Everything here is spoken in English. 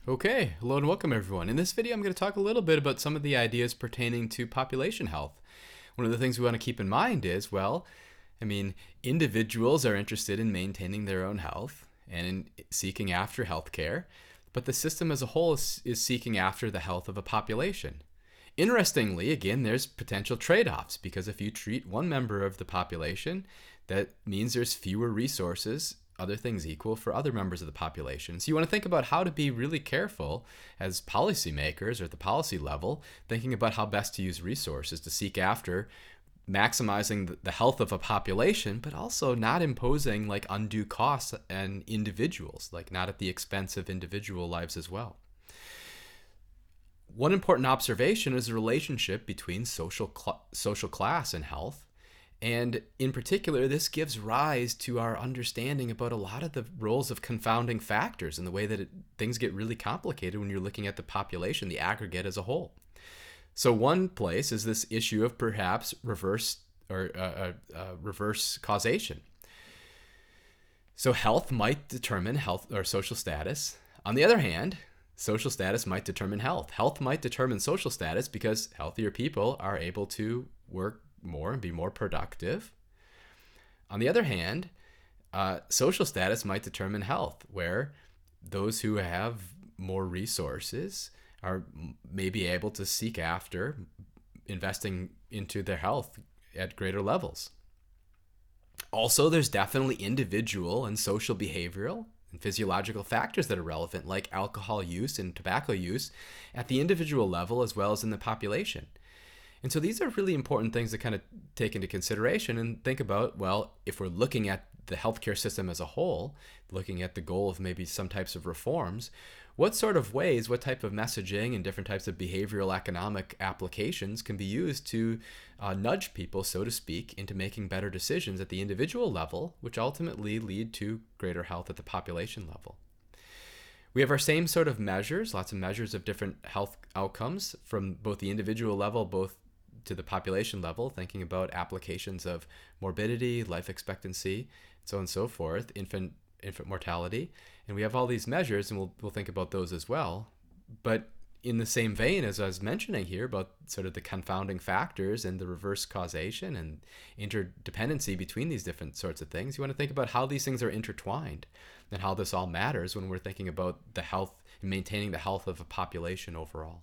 Okay, hello and welcome everyone. In this video, I'm going to talk a little bit about some of the ideas pertaining to population health. One of the things we want to keep in mind is, individuals are interested in maintaining their own health and in seeking after health care, but the system as a whole is seeking after the health of a population. Interestingly, again, there's potential trade-offs because if you treat one member of the population, that means there's fewer resources, other things equal, for other members of the population. So you want to think about how to be really careful as policymakers or at the policy level, thinking about how best to use resources to seek after maximizing the health of a population, but also not imposing like undue costs on individuals, like not at the expense of individual lives as well. One important observation is the relationship between social class and health. And in particular, this gives rise to our understanding about a lot of the roles of confounding factors and the way that things get really complicated when you're looking at the population, the aggregate as a whole. So one place is this issue of perhaps reverse causation. So health might determine health or social status. On the other hand, social status might determine health. Health might determine social status because healthier people are able to work more and be more productive. On the other hand, social status might determine health, where those who have more resources are maybe able to seek after investing into their health at greater levels. Also, there's definitely individual and social behavioral and physiological factors that are relevant, like alcohol use and tobacco use at the individual level as well as in the population. And so these are really important things to kind of take into consideration and think about, well, if we're looking at the healthcare system as a whole, looking at the goal of maybe some types of reforms, what sort of ways, what type of messaging and different types of behavioral economic applications can be used to nudge people, so to speak, into making better decisions at the individual level, which ultimately lead to greater health at the population level. We have our same sort of measures, lots of measures of different health outcomes from both the individual level, both to the population level, thinking about applications of morbidity, life expectancy, so on and so forth, infant mortality. And we have all these measures, and we'll think about those as well. But in the same vein as I was mentioning here about sort of the confounding factors and the reverse causation and interdependency between these different sorts of things, you want to think about how these things are intertwined and how this all matters when we're thinking about the health and maintaining the health of a population overall.